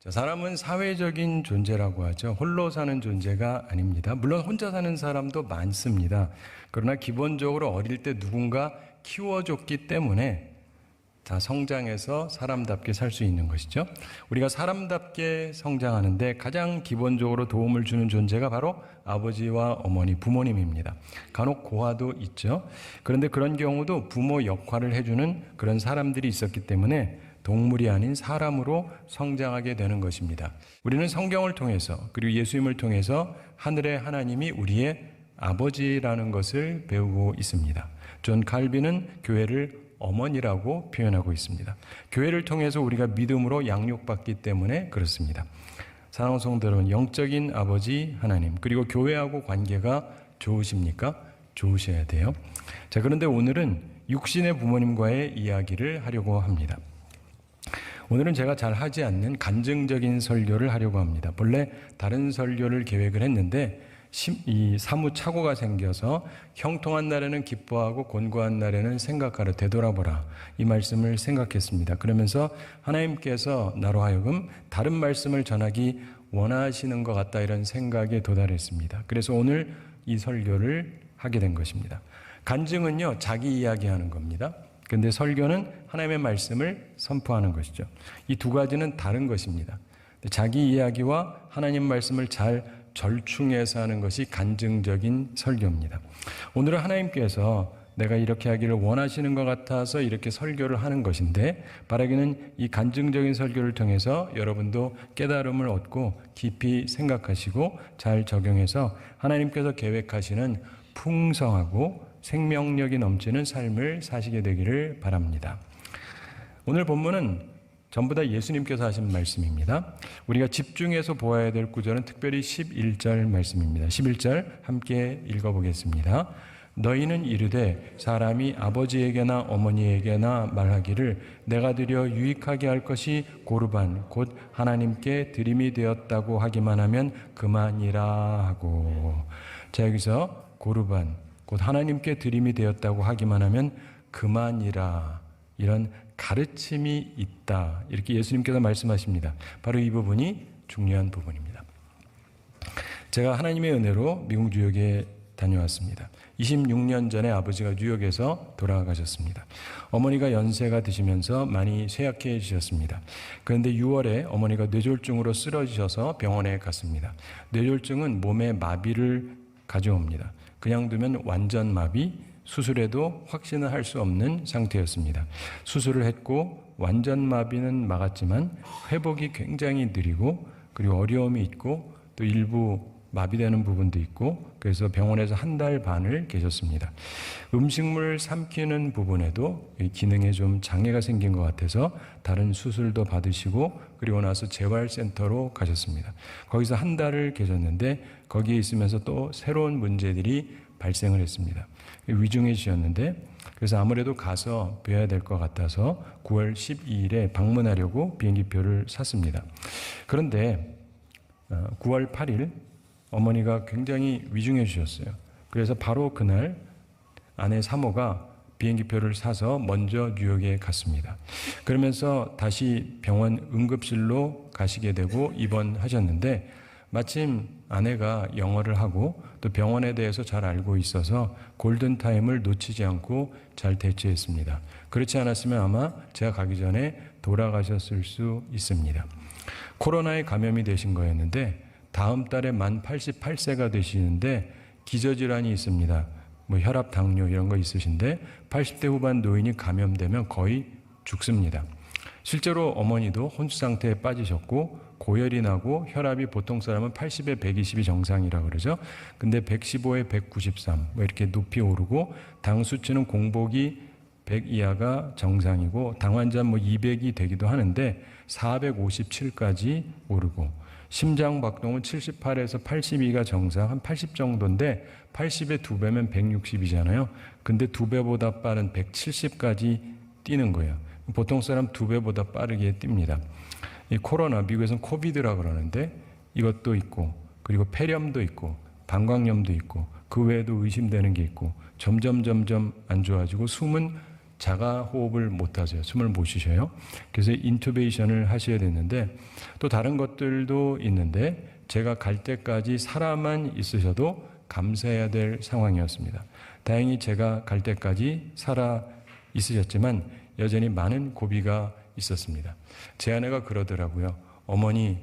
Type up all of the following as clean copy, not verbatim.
사람은 사회적인 존재라고 하죠. 홀로 사는 존재가 아닙니다. 물론 혼자 사는 사람도 많습니다. 그러나 기본적으로 어릴 때 누군가 키워줬기 때문에 다 성장해서 사람답게 살 수 있는 것이죠. 우리가 사람답게 성장하는데 가장 기본적으로 도움을 주는 존재가 바로 아버지와 어머니, 부모님입니다. 간혹 고아도 있죠. 그런데 그런 경우도 부모 역할을 해주는 그런 사람들이 있었기 때문에 동물이 아닌 사람으로 성장하게 되는 것입니다. 우리는 성경을 통해서 그리고 예수님을 통해서 하늘의 하나님이 우리의 아버지라는 것을 배우고 있습니다. 존 칼빈은 교회를 어머니라고 표현하고 있습니다. 교회를 통해서 우리가 믿음으로 양육받기 때문에 그렇습니다. 사랑하는 성도 여러분, 영적인 아버지 하나님 그리고 교회하고 관계가 좋으십니까? 좋으셔야 돼요. 자, 그런데 오늘은 육신의 부모님과의 이야기를 하려고 합니다. 오늘은 제가 잘 하지 않는 간증적인 설교를 하려고 합니다. 본래 다른 설교를 계획을 했는데 이 사무 착오가 생겨서 형통한 날에는 기뻐하고 곤고한 날에는 생각하라, 되돌아보라, 이 말씀을 생각했습니다. 그러면서 하나님께서 나로 하여금 다른 말씀을 전하기 원하시는 것 같다, 이런 생각에 도달했습니다. 그래서 오늘 이 설교를 하게 된 것입니다. 간증은요, 자기 이야기하는 겁니다. 그런데 설교는 하나님의 말씀을 선포하는 것이죠. 이 두 가지는 다른 것입니다. 자기 이야기와 하나님 말씀을 잘 절충해서 하는 것이 간증적인 설교입니다. 오늘은 하나님께서 내가 이렇게 하기를 원하시는 것 같아서 이렇게 설교를 하는 것인데, 바라기는 이 간증적인 설교를 통해서 여러분도 깨달음을 얻고 깊이 생각하시고 잘 적용해서 하나님께서 계획하시는 풍성하고 생명력이 넘치는 삶을 사시게 되기를 바랍니다. 오늘 본문은 전부 다 예수님께서 하신 말씀입니다. 우리가 집중해서 보아야 될 구절은 특별히 11절 말씀입니다. 11절 함께 읽어보겠습니다. 너희는 이르되 사람이 아버지에게나 어머니에게나 말하기를 내가 드려 유익하게 할 것이 고르반 곧 하나님께 드림이 되었다고 하기만 하면 그만이라 하고. 자, 여기서 고르반 곧 하나님께 드림이 되었다고 하기만 하면 그만이라, 이런 가르침이 있다, 이렇게 예수님께서 말씀하십니다. 바로 이 부분이 중요한 부분입니다. 제가 하나님의 은혜로 미국 뉴욕에 다녀왔습니다. 26년 전에 아버지가 뉴욕에서 돌아가셨습니다. 어머니가 연세가 드시면서 많이 쇠약해지셨습니다. 그런데 6월에 어머니가 뇌졸중으로 쓰러지셔서 병원에 갔습니다. 뇌졸중은 몸에 마비를 가져옵니다. 그냥 두면 완전 마비, 수술해도 확신을 할 수 없는 상태였습니다. 수술을 했고 완전 마비는 막았지만 회복이 굉장히 느리고 그리고 어려움이 있고 또 일부 마비되는 부분도 있고, 그래서 병원에서 한 달 반을 계셨습니다. 음식물 삼키는 부분에도 기능에 좀 장애가 생긴 것 같아서 다른 수술도 받으시고 그리고 나서 재활센터로 가셨습니다. 거기서 한 달을 계셨는데 거기에 있으면서 또 새로운 문제들이 발생을 했습니다. 위중해지셨는데, 그래서 아무래도 가서 뵈야 될 것 같아서 9월 12일에 방문하려고 비행기표를 샀습니다. 그런데 9월 8일 어머니가 굉장히 위중해지셨어요. 그래서 바로 그날 아내 사모가 비행기표를 사서 먼저 뉴욕에 갔습니다. 그러면서 다시 병원 응급실로 가시게 되고 입원하셨는데, 마침 아내가 영어를 하고 또 병원에 대해서 잘 알고 있어서 골든타임을 놓치지 않고 잘 대처했습니다. 그렇지 않았으면 아마 제가 가기 전에 돌아가셨을 수 있습니다. 코로나에 감염이 되신 거였는데 다음 달에 만 88세가 되시는데 기저질환이 있습니다. 뭐 혈압, 당뇨 이런 거 있으신데 80대 후반 노인이 감염되면 거의 죽습니다. 실제로 어머니도 혼수 상태에 빠지셨고 고열이 나고 혈압이 보통 사람은 80에 120이 정상이라고 그러죠. 근데 115에 193 뭐 이렇게 높이 오르고 당 수치는 공복이 100 이하가 정상이고 당 환자 뭐 200이 되기도 하는데 457까지 오르고, 심장 박동은 78에서 82가 정상, 한 80 정도인데 80의 2배면 160이잖아요. 근데 2배보다 빠른 170까지 뛰는 거예요. 보통 사람 2배보다 빠르게 뜁니다. 이 코로나, 미국에서는 코비드라고 그러는데 이것도 있고 그리고 폐렴도 있고 방광염도 있고 그 외에도 의심되는 게 있고 점점 안 좋아지고 숨은 자가 호흡을 못 하세요. 숨을 못 쉬셔요. 그래서 인투베이션을 하셔야 되는데 또 다른 것들도 있는데 제가 갈 때까지 살아만 있으셔도 감사해야 될 상황이었습니다. 다행히 제가 갈 때까지 살아 있으셨지만 여전히 많은 고비가 있었습니다. 제 아내가 그러더라고요. 어머니,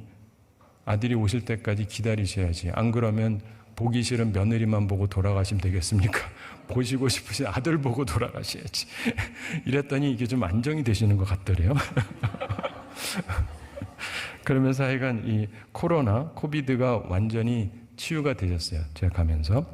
아들이 오실 때까지 기다리셔야지. 안 그러면 보기 싫은 며느리만 보고 돌아가시면 되겠습니까? 보시고 싶으신 아들 보고 돌아가셔야지. 이랬더니 이게 좀 안정이 되시는 것 같더래요. 그러면서 하여간 이 코로나, 코비드가 완전히 치유가 되셨어요. 제가 가면서.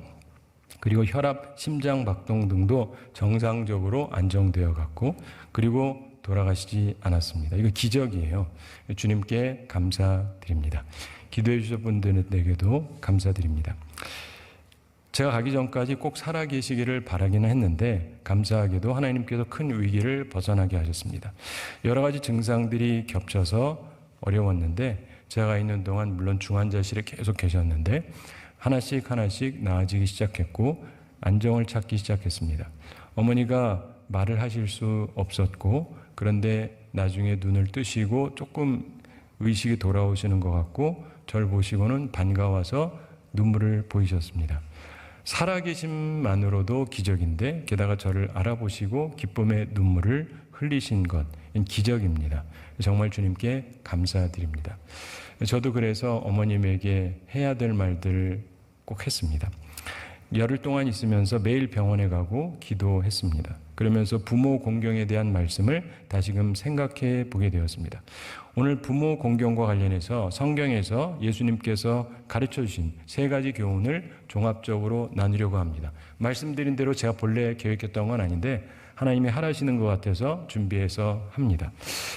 그리고 혈압, 심장 박동 등도 정상적으로 안정되어 갔고, 그리고 돌아가시지 않았습니다. 이거 기적이에요. 주님께 감사드립니다. 기도해 주신 분들에게도 감사드립니다. 제가 가기 전까지 꼭 살아계시기를 바라기는 했는데 감사하게도 하나님께서 큰 위기를 벗어나게 하셨습니다. 여러 가지 증상들이 겹쳐서 어려웠는데 제가 있는 동안 물론 중환자실에 계속 계셨는데 하나씩 나아지기 시작했고 안정을 찾기 시작했습니다. 어머니가 말을 하실 수 없었고 그런데 나중에 눈을 뜨시고 조금 의식이 돌아오시는 것 같고 저를 보시고는 반가워서 눈물을 보이셨습니다. 살아계심만으로도 기적인데 게다가 저를 알아보시고 기쁨의 눈물을 흘리신 것, 기적입니다. 정말 주님께 감사드립니다. 저도 그래서 어머님에게 해야 될 말들을 꼭 했습니다. 열흘 동안 있으면서 매일 병원에 가고 기도했습니다. 그러면서 부모 공경에 대한 말씀을 다시금 생각해 보게 되었습니다. 오늘 부모 공경과 관련해서 성경에서 예수님께서 가르쳐 주신 세 가지 교훈을 종합적으로 나누려고 합니다. 말씀드린 대로 제가 본래 계획했던 건 아닌데 하나님이 하라시는 것 같아서 준비해서 합니다.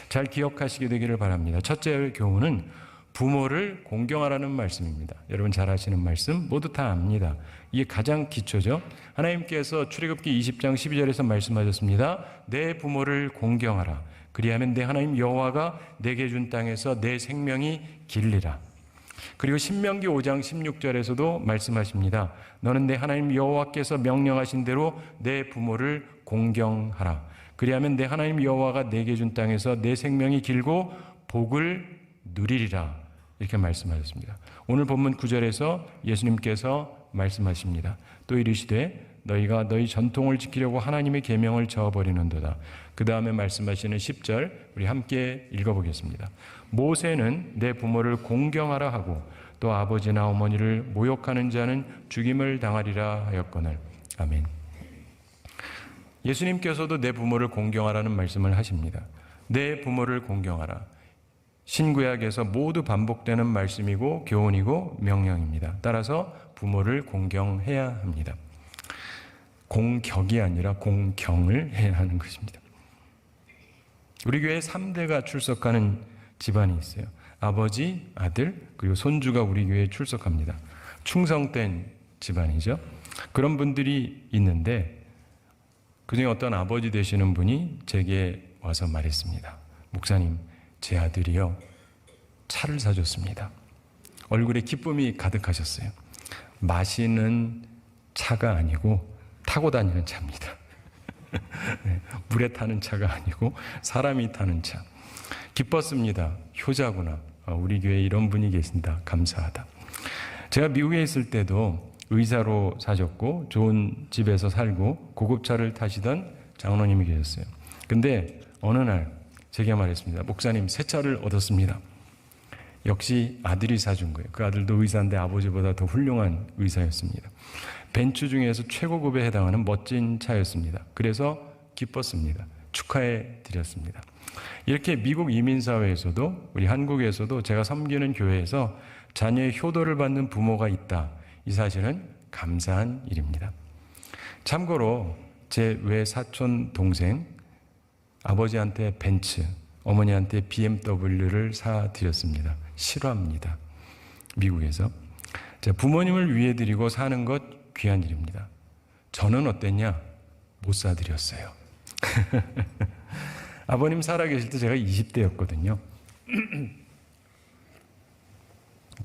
잘 기억하시게 되기를 바랍니다. 첫째 교훈은 부모를 공경하라는 말씀입니다. 여러분 잘 아시는 말씀 모두 다 압니다. 이게 가장 기초죠. 하나님께서 출애굽기 20장 12절에서 말씀하셨습니다. 내 부모를 공경하라. 그리하면 내 하나님 여호와가 내게 준 땅에서 내 생명이 길리라. 그리고 신명기 5장 16절에서도 말씀하십니다. 너는 내 하나님 여호와께서 명령하신 대로 내 부모를 공경하라. 그리하면 내 하나님 여호와가 내게 준 땅에서 내 생명이 길고 복을 누리리라. 이렇게 말씀하셨습니다. 오늘 본문 9절에서 예수님께서 말씀하십니다. 또 이르시되 너희가 너희 전통을 지키려고 하나님의 계명을 저어버리는도다. 그 다음에 말씀하시는 10절 우리 함께 읽어보겠습니다. 모세는 내 부모를 공경하라 하고 또 아버지나 어머니를 모욕하는 자는 죽임을 당하리라 하였거늘. 아멘. 예수님께서도 내 부모를 공경하라는 말씀을 하십니다. 내 부모를 공경하라. 신구약에서 모두 반복되는 말씀이고 교훈이고 명령입니다. 따라서 부모를 공경해야 합니다. 공격이 아니라 공경을 해야 하는 것입니다. 우리 교회에 3대가 출석하는 집안이 있어요. 아버지, 아들, 그리고 손주가 우리 교회에 출석합니다. 충성된 집안이죠. 그런 분들이 있는데 그중에 어떤 아버지 되시는 분이 제게 와서 말했습니다. 목사님, 제 아들이요 차를 사줬습니다. 얼굴에 기쁨이 가득하셨어요. 마시는 차가 아니고 타고 다니는 차입니다. 네, 물에 타는 차가 아니고 사람이 타는 차. 기뻤습니다. 효자구나. 우리 교회에 이런 분이 계신다. 감사하다. 제가 미국에 있을 때도 의사로 사셨고 좋은 집에서 살고 고급차를 타시던 장로님이 계셨어요. 근데 어느 날 제게 말했습니다. 목사님, 새 차를 얻었습니다. 역시 아들이 사준 거예요. 그 아들도 의사인데 아버지보다 더 훌륭한 의사였습니다. 벤츠 중에서 최고급에 해당하는 멋진 차였습니다. 그래서 기뻤습니다. 축하해 드렸습니다. 이렇게 미국 이민사회에서도 우리 한국에서도 제가 섬기는 교회에서 자녀의 효도를 받는 부모가 있다. 이 사실은 감사한 일입니다. 참고로 제 외사촌 동생 아버지한테 벤츠, 어머니한테 BMW를 사드렸습니다. 싫어합니다. 미국에서. 부모님을 위해 드리고 사는 것 귀한 일입니다. 저는 어땠냐? 못 사드렸어요. 아버님 살아계실 때 제가 20대였거든요.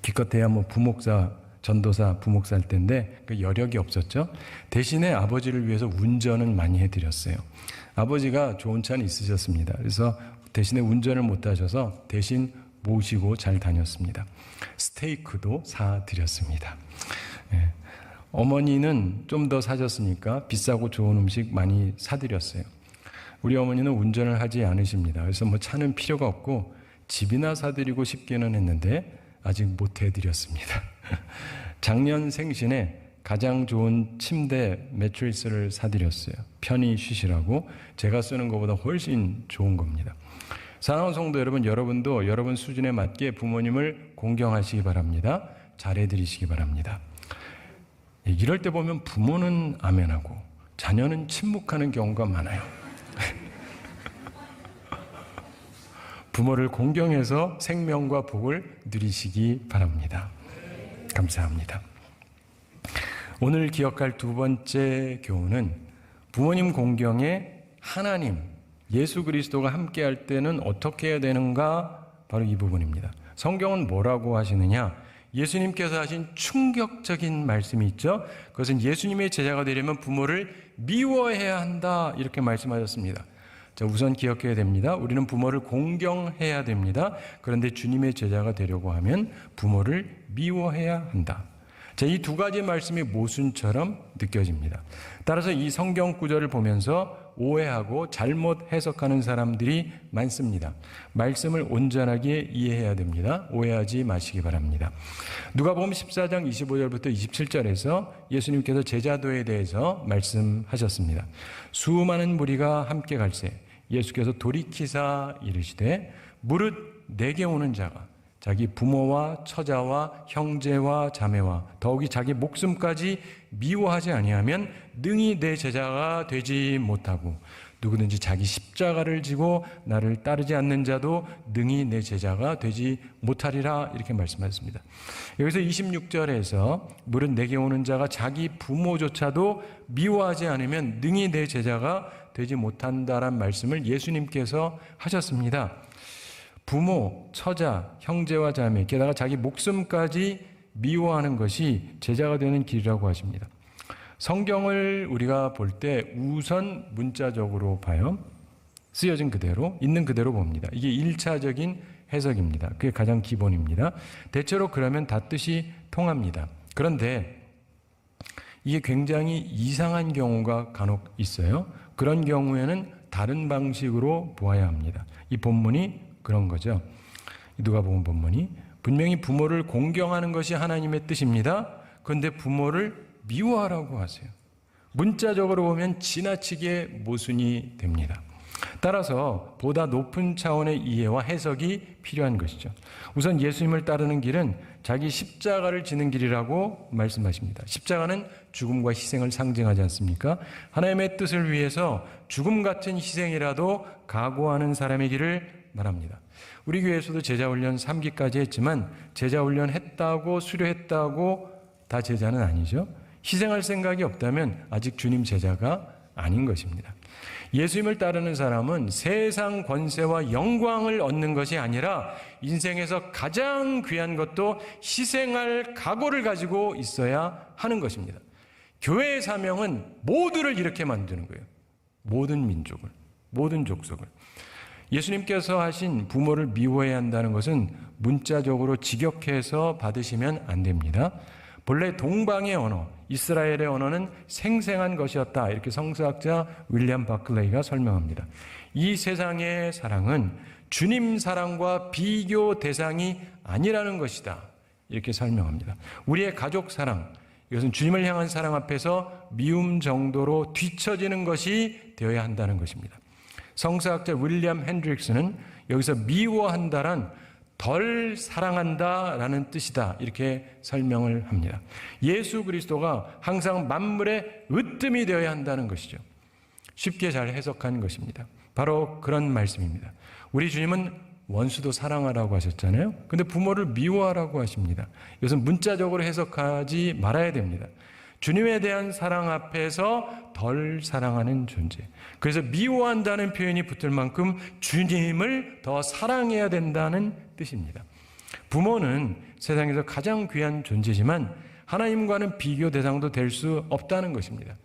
기껏해야 부목사 전도사 부목사 할 때인데 그 여력이 없었죠. 대신에 아버지를 위해서 운전을 많이 해드렸어요. 아버지가 좋은 차는 있으셨습니다. 그래서 대신에 운전을 못 하셔서 대신 모시고 잘 다녔습니다. 스테이크도 사드렸습니다. 예. 어머니는 좀 더 사셨으니까 비싸고 좋은 음식 많이 사드렸어요. 우리 어머니는 운전을 하지 않으십니다. 그래서 뭐 차는 필요가 없고 집이나 사드리고 싶기는 했는데 아직 못 해드렸습니다. 작년 생신에 가장 좋은 침대 매트리스를 사드렸어요. 편히 쉬시라고. 제가 쓰는 것보다 훨씬 좋은 겁니다. 사랑하는 성도 여러분, 여러분도 여러분 수준에 맞게 부모님을 공경하시기 바랍니다. 잘해드리시기 바랍니다. 이럴 때 보면 부모는 아멘하고 자녀는 침묵하는 경우가 많아요. 부모를 공경해서 생명과 복을 누리시기 바랍니다. 감사합니다. 오늘 기억할 두 번째 교훈은 부모님 공경에 하나님, 예수 그리스도가 함께할 때는 어떻게 해야 되는가? 바로 이 부분입니다. 성경은 뭐라고 하시느냐? 예수님께서 하신 충격적인 말씀이 있죠. 그것은 예수님의 제자가 되려면 부모를 미워해야 한다 이렇게 말씀하셨습니다. 자, 우선 기억해야 됩니다. 우리는 부모를 공경해야 됩니다. 그런데 주님의 제자가 되려고 하면 부모를 미워해야 한다. 자, 이 두 가지 말씀이 모순처럼 느껴집니다. 따라서 이 성경 구절을 보면서 오해하고 잘못 해석하는 사람들이 많습니다. 말씀을 온전하게 이해해야 됩니다. 오해하지 마시기 바랍니다. 누가복음 14장 25절부터 27절에서 예수님께서 제자도에 대해서 말씀하셨습니다. 수많은 무리가 함께 갈새 예수께서 돌이키사 이르시되 무릇 내게 오는 자가 자기 부모와 처자와 형제와 자매와 더욱이 자기 목숨까지 미워하지 아니하면 능히 내 제자가 되지 못하고 누구든지 자기 십자가를 지고 나를 따르지 않는 자도 능히 내 제자가 되지 못하리라 이렇게 말씀하셨습니다. 여기서 26절에서 무릇 내게 오는 자가 자기 부모조차도 미워하지 않으면 능히 내 제자가 되지 못한다란 말씀을 예수님께서 하셨습니다. 부모, 처자, 형제와 자매, 게다가 자기 목숨까지 미워하는 것이 제자가 되는 길이라고 하십니다. 성경을 우리가 볼 때 우선 문자적으로 봐요. 쓰여진 그대로, 있는 그대로 봅니다. 이게 1차적인 해석입니다. 그게 가장 기본입니다. 대체로 그러면 다 뜻이 통합니다. 그런데 이게 굉장히 이상한 경우가 간혹 있어요. 그런 경우에는 다른 방식으로 보아야 합니다. 이 본문이 그런 거죠. 누가복음 본문이 분명히 부모를 공경하는 것이 하나님의 뜻입니다. 그런데 부모를 미워하라고 하세요. 문자적으로 보면 지나치게 모순이 됩니다. 따라서 보다 높은 차원의 이해와 해석이 필요한 것이죠. 우선 예수님을 따르는 길은 자기 십자가를 지는 길이라고 말씀하십니다. 십자가는 죽음과 희생을 상징하지 않습니까? 하나님의 뜻을 위해서 죽음 같은 희생이라도 각오하는 사람의 길을 말합니다. 우리 교회에서도 제자훈련 3기까지 했지만 제자훈련 했다고 수료했다고 다 제자는 아니죠. 희생할 생각이 없다면 아직 주님 제자가 아닌 것입니다. 예수님을 따르는 사람은 세상 권세와 영광을 얻는 것이 아니라 인생에서 가장 귀한 것도 희생할 각오를 가지고 있어야 하는 것입니다. 교회의 사명은 모두를 이렇게 만드는 거예요. 모든 민족을, 모든 족속을. 예수님께서 하신 부모를 미워해야 한다는 것은 문자적으로 직역해서 받으시면 안 됩니다. 본래 동방의 언어, 이스라엘의 언어는 생생한 것이었다. 이렇게 성서학자 윌리엄 바클레이가 설명합니다. 이 세상의 사랑은 주님 사랑과 비교 대상이 아니라는 것이다. 이렇게 설명합니다. 우리의 가족 사랑, 이것은 주님을 향한 사랑 앞에서 미움 정도로 뒤처지는 것이 되어야 한다는 것입니다. 성서학자 윌리엄 핸드릭스는 여기서 미워한다란 덜 사랑한다라는 뜻이다 이렇게 설명을 합니다. 예수 그리스도가 항상 만물의 으뜸이 되어야 한다는 것이죠. 쉽게 잘 해석한 것입니다. 바로 그런 말씀입니다. 우리 주님은 원수도 사랑하라고 하셨잖아요. 그런데 부모를 미워하라고 하십니다. 이것은 문자적으로 해석하지 말아야 됩니다. 주님에 대한 사랑 앞에서 덜 사랑하는 존재. 그래서 미워한다는 표현이 붙을 만큼 주님을 더 사랑해야 된다는 뜻입니다. 부모는 세상에서 가장 귀한 존재지만 하나님과는 비교 대상도 될 수 없다는 것입니다.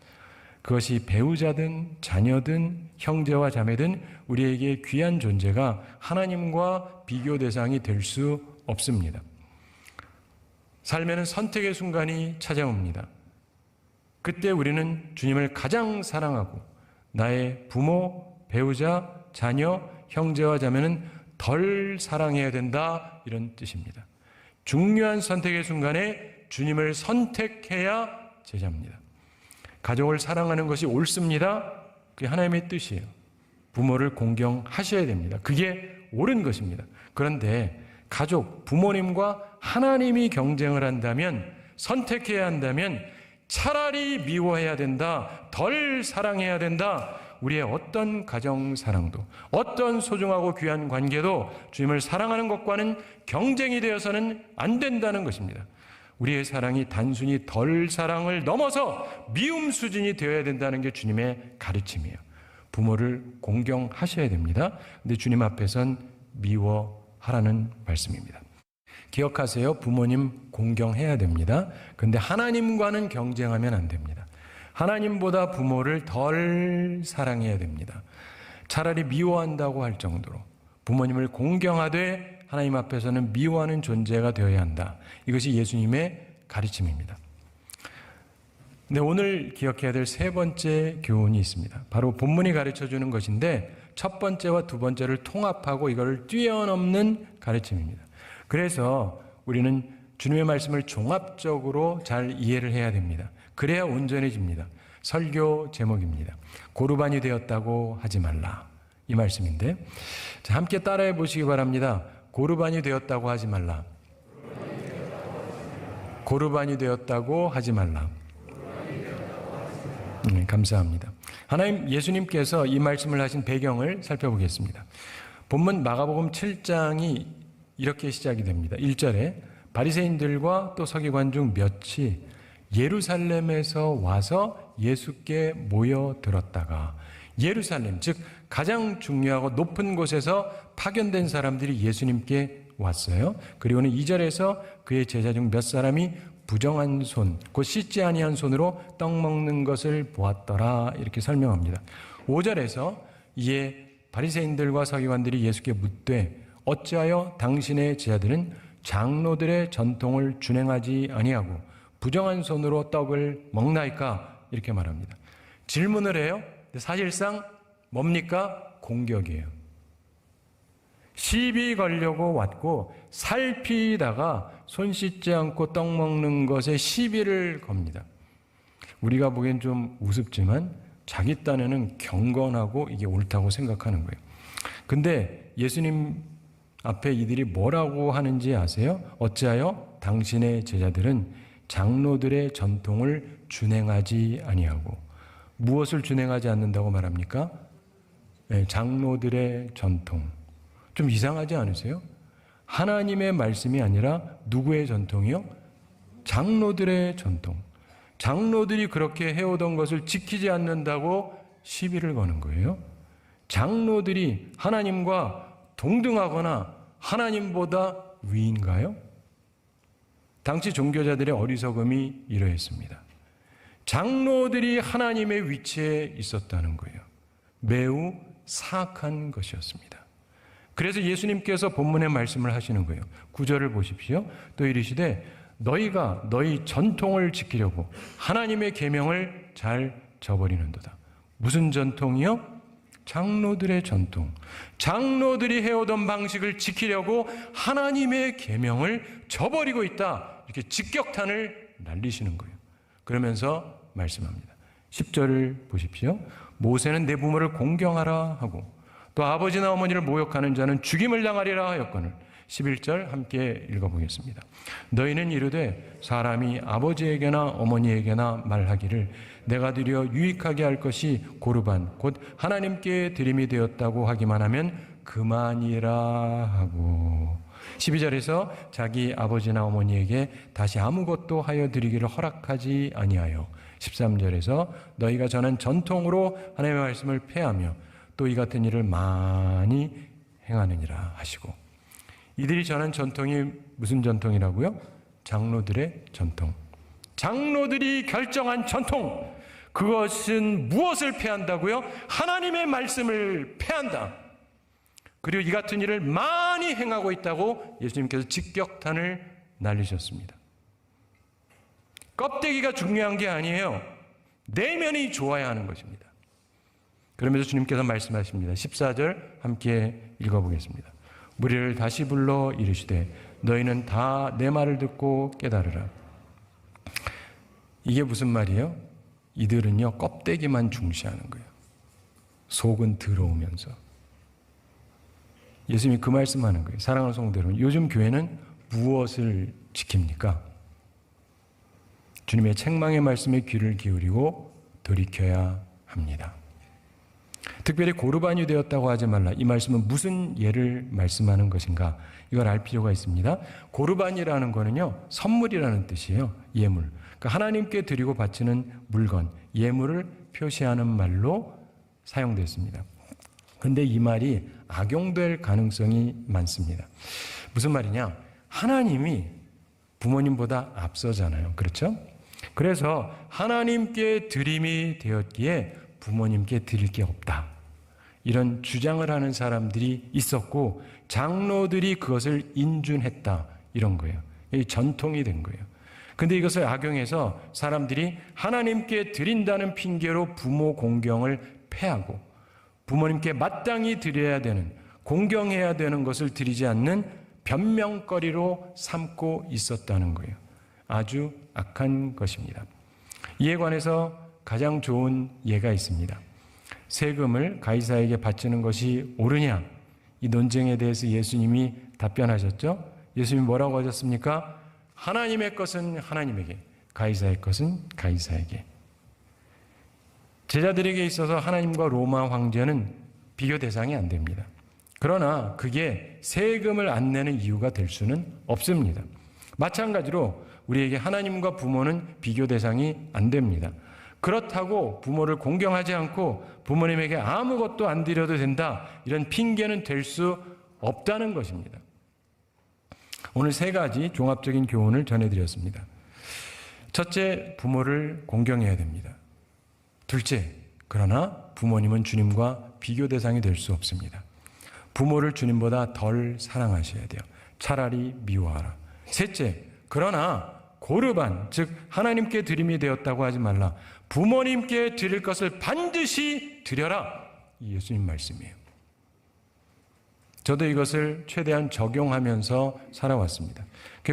그것이 배우자든 자녀든 형제와 자매든 우리에게 귀한 존재가 하나님과 비교 대상이 될 수 없습니다. 삶에는 선택의 순간이 찾아옵니다. 그때 우리는 주님을 가장 사랑하고 나의 부모, 배우자, 자녀, 형제와 자매는 덜 사랑해야 된다, 이런 뜻입니다. 중요한 선택의 순간에 주님을 선택해야 제자입니다. 가족을 사랑하는 것이 옳습니다. 그게 하나님의 뜻이에요. 부모를 공경하셔야 됩니다. 그게 옳은 것입니다. 그런데 가족, 부모님과 하나님이 경쟁을 한다면, 선택해야 한다면 차라리 미워해야 된다, 덜 사랑해야 된다. 우리의 어떤 가정 사랑도, 어떤 소중하고 귀한 관계도 주님을 사랑하는 것과는 경쟁이 되어서는 안 된다는 것입니다. 우리의 사랑이 단순히 덜 사랑을 넘어서 미움 수준이 되어야 된다는 게 주님의 가르침이에요. 부모를 공경하셔야 됩니다. 근데 주님 앞에선 미워하라는 말씀입니다. 기억하세요. 부모님 공경해야 됩니다. 근데 하나님과는 경쟁하면 안 됩니다. 하나님보다 부모를 덜 사랑해야 됩니다. 차라리 미워한다고 할 정도로 부모님을 공경하되 하나님 앞에서는 미워하는 존재가 되어야 한다. 이것이 예수님의 가르침입니다. 근데 오늘 기억해야 될 세 번째 교훈이 있습니다. 바로 본문이 가르쳐주는 것인데 첫 번째와 두 번째를 통합하고 이걸 뛰어넘는 가르침입니다. 그래서 우리는 주님의 말씀을 종합적으로 잘 이해를 해야 됩니다. 그래야 온전해집니다. 설교 제목입니다. 고르반이 되었다고 하지 말라, 이 말씀인데, 자, 함께 따라해 보시기 바랍니다. 고르반이 되었다고 하지 말라. 고르반이 되었다고 하지 말라. 감사합니다. 하나님, 예수님께서 이 말씀을 하신 배경을 살펴보겠습니다. 본문 마가복음 7장이 이렇게 시작이 됩니다. 1절에 바리새인들과 또 서기관 중 몇이 예루살렘에서 와서 예수께 모여들었다가, 예루살렘, 즉 가장 중요하고 높은 곳에서 파견된 사람들이 예수님께 왔어요. 그리고는 2절에서 그의 제자 중 몇 사람이 부정한 손, 곧 씻지 아니한 손으로 떡 먹는 것을 보았더라, 이렇게 설명합니다. 5절에서 이에 바리새인들과 서기관들이 예수께 묻되 어찌하여 당신의 제자들은 장로들의 전통을 준행하지 아니하고 부정한 손으로 떡을 먹나이까, 이렇게 말합니다. 질문을 해요. 근데 사실상 뭡니까? 공격이에요. 시비 걸려고 왔고 살피다가 손 씻지 않고 떡 먹는 것에 시비를 겁니다. 우리가 보기엔 좀 우습지만 자기 딴에는 경건하고 이게 옳다고 생각하는 거예요. 근데 예수님 앞에 이들이 뭐라고 하는지 아세요? 어찌하여 당신의 제자들은 장로들의 전통을 준행하지 아니하고, 무엇을 준행하지 않는다고 말합니까? 네, 장로들의 전통. 좀 이상하지 않으세요? 하나님의 말씀이 아니라 누구의 전통이요? 장로들의 전통. 장로들이 그렇게 해오던 것을 지키지 않는다고 시비를 거는 거예요. 장로들이 하나님과 동등하거나 하나님보다 위인가요? 당시 종교자들의 어리석음이 이러했습니다. 장로들이 하나님의 위치에 있었다는 거예요. 매우 사악한 것이었습니다. 그래서 예수님께서 본문의 말씀을 하시는 거예요. 9절을 보십시오. 또 이르시되 너희가 너희 전통을 지키려고 하나님의 계명을 잘 저버리는도다. 무슨 전통이요? 장로들의 전통. 장로들이 해오던 방식을 지키려고 하나님의 계명을 저버리고 있다. 이렇게 직격탄을 날리시는 거예요. 그러면서 말씀합니다. 10절을 보십시오. 모세는 내 부모를 공경하라 하고 또 아버지나 어머니를 모욕하는 자는 죽임을 당하리라 하였거늘. 11절 함께 읽어보겠습니다. 너희는 이르되 사람이 아버지에게나 어머니에게나 말하기를 내가 드려 유익하게 할 것이 고르반 곧 하나님께 드림이 되었다고 하기만 하면 그만이라 하고, 12절에서 자기 아버지나 어머니에게 다시 아무것도 하여 드리기를 허락하지 아니하여, 13절에서 너희가 전한 전통으로 하나님의 말씀을 폐하며 또 이 같은 일을 많이 행하느니라 하시고, 이들이 전한 전통이 무슨 전통이라고요? 장로들의 전통. 장로들이 결정한 전통, 그것은 무엇을 패한다고요? 하나님의 말씀을 패한다. 그리고 이 같은 일을 많이 행하고 있다고 예수님께서 직격탄을 날리셨습니다. 껍데기가 중요한 게 아니에요. 내면이 좋아야 하는 것입니다. 그러면서 주님께서 말씀하십니다. 14절 함께 읽어보겠습니다. 무리를 다시 불러 이르시되 너희는 다 내 말을 듣고 깨달으라. 이게 무슨 말이에요? 이들은요, 껍데기만 중시하는 거예요. 속은 더러우면서. 예수님이 그 말씀하는 거예요. 사랑하는 성도 여러분, 요즘 교회는 무엇을 지킵니까? 주님의 책망의 말씀에 귀를 기울이고 돌이켜야 합니다. 특별히 고르반이 되었다고 하지 말라. 이 말씀은 무슨 예를 말씀하는 것인가? 이걸 알 필요가 있습니다. 고르반이라는 거는요, 선물이라는 뜻이에요. 예물. 그러니까 하나님께 드리고 바치는 물건, 예물을 표시하는 말로 사용됐습니다. 그런데 이 말이 악용될 가능성이 많습니다. 무슨 말이냐? 하나님이 부모님보다 앞서잖아요. 그렇죠? 그래서 하나님께 드림이 되었기에 부모님께 드릴 게 없다. 이런 주장을 하는 사람들이 있었고 장로들이 그것을 인준했다. 이런 거예요. 이 전통이 된 거예요. 근데 이것을 악용해서 사람들이 하나님께 드린다는 핑계로 부모 공경을 폐하고 부모님께 마땅히 드려야 되는, 공경해야 되는 것을 드리지 않는 변명거리로 삼고 있었다는 거예요. 아주 악한 것입니다. 이에 관해서 가장 좋은 예가 있습니다. 세금을 가이사에게 바치는 것이 옳으냐? 이 논쟁에 대해서 예수님이 답변하셨죠? 예수님이 뭐라고 하셨습니까? 하나님의 것은 하나님에게, 가이사의 것은 가이사에게. 제자들에게 있어서 하나님과 로마 황제는 비교 대상이 안 됩니다. 그러나 그게 세금을 안 내는 이유가 될 수는 없습니다. 마찬가지로 우리에게 하나님과 부모는 비교 대상이 안 됩니다. 그렇다고 부모를 공경하지 않고 부모님에게 아무것도 안 드려도 된다, 이런 핑계는 될 수 없다는 것입니다. 오늘 세 가지 종합적인 교훈을 전해드렸습니다. 첫째, 부모를 공경해야 됩니다. 둘째, 그러나 부모님은 주님과 비교 대상이 될 수 없습니다. 부모를 주님보다 덜 사랑하셔야 돼요. 차라리 미워하라. 셋째, 그러나 고르반, 즉 하나님께 드림이 되었다고 하지 말라. 부모님께 드릴 것을 반드시 드려라. 이 예수님 말씀이에요. 저도 이것을 최대한 적용하면서 살아왔습니다.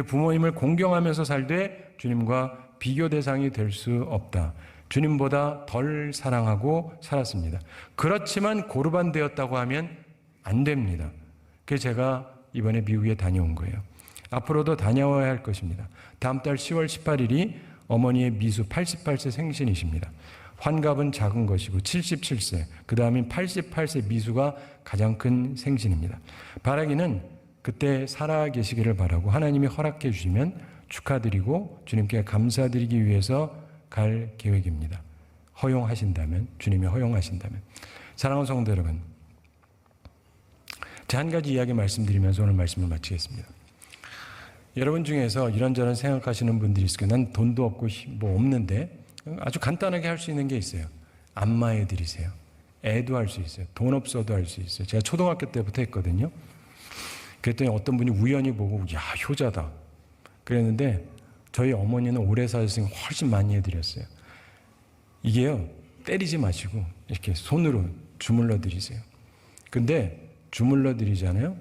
부모님을 공경하면서 살되 주님과 비교 대상이 될 수 없다. 주님보다 덜 사랑하고 살았습니다. 그렇지만 고르반 되었다고 하면 안 됩니다. 그래서 제가 이번에 미국에 다녀온 거예요. 앞으로도 다녀와야 할 것입니다. 다음 달 10월 18일이 어머니의 미수 88세 생신이십니다. 환갑은 작은 것이고 77세, 그 다음인 88세 미수가 가장 큰 생신입니다. 바라기는 그때 살아 계시기를 바라고 하나님이 허락해 주시면 축하드리고 주님께 감사드리기 위해서 갈 계획입니다. 허용하신다면, 주님이 허용하신다면. 사랑하는 성도 여러분, 제 한 가지 이야기 말씀드리면서 오늘 말씀을 마치겠습니다. 여러분 중에서 이런저런 생각하시는 분들이 있을 거예요. 난 돈도 없고 뭐 없는데, 아주 간단하게 할 수 있는 게 있어요. 안마해 드리세요. 애도 할 수 있어요. 돈 없어도 할 수 있어요. 제가 초등학교 때부터 했거든요. 그랬더니 어떤 분이 우연히 보고, 야, 효자다. 그랬는데 저희 어머니는 오래 사셨으니까 훨씬 많이 해드렸어요. 이게요, 때리지 마시고 이렇게 손으로 주물러 드리세요. 근데 주물러 드리잖아요.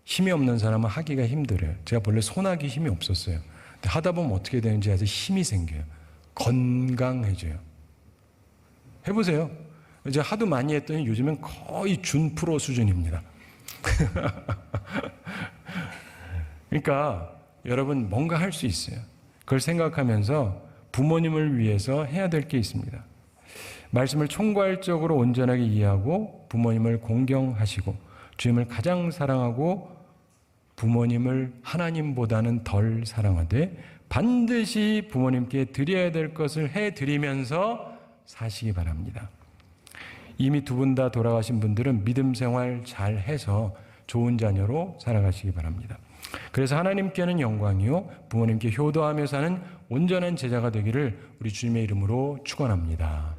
힘이 없는 사람은 하기가 힘들어요. 제가 본래 손하기 힘이 없었어요. 근데 하다 보면 어떻게 되는지 아주 힘이 생겨요. 건강해져요. 해보세요. 이제 하도 많이 했더니 요즘엔 거의 준 프로 수준입니다. 그러니까 여러분 뭔가 할 수 있어요. 그걸 생각하면서 부모님을 위해서 해야 될 게 있습니다. 말씀을 총괄적으로 온전하게 이해하고 부모님을 공경하시고 주님을 가장 사랑하고 부모님을 하나님보다는 덜 사랑하되 반드시 부모님께 드려야 될 것을 해드리면서 사시기 바랍니다. 이미 두 분 다 돌아가신 분들은 믿음 생활 잘 해서 좋은 자녀로 살아가시기 바랍니다. 그래서 하나님께는 영광이요 부모님께 효도하며 사는 온전한 제자가 되기를 우리 주님의 이름으로 축원합니다.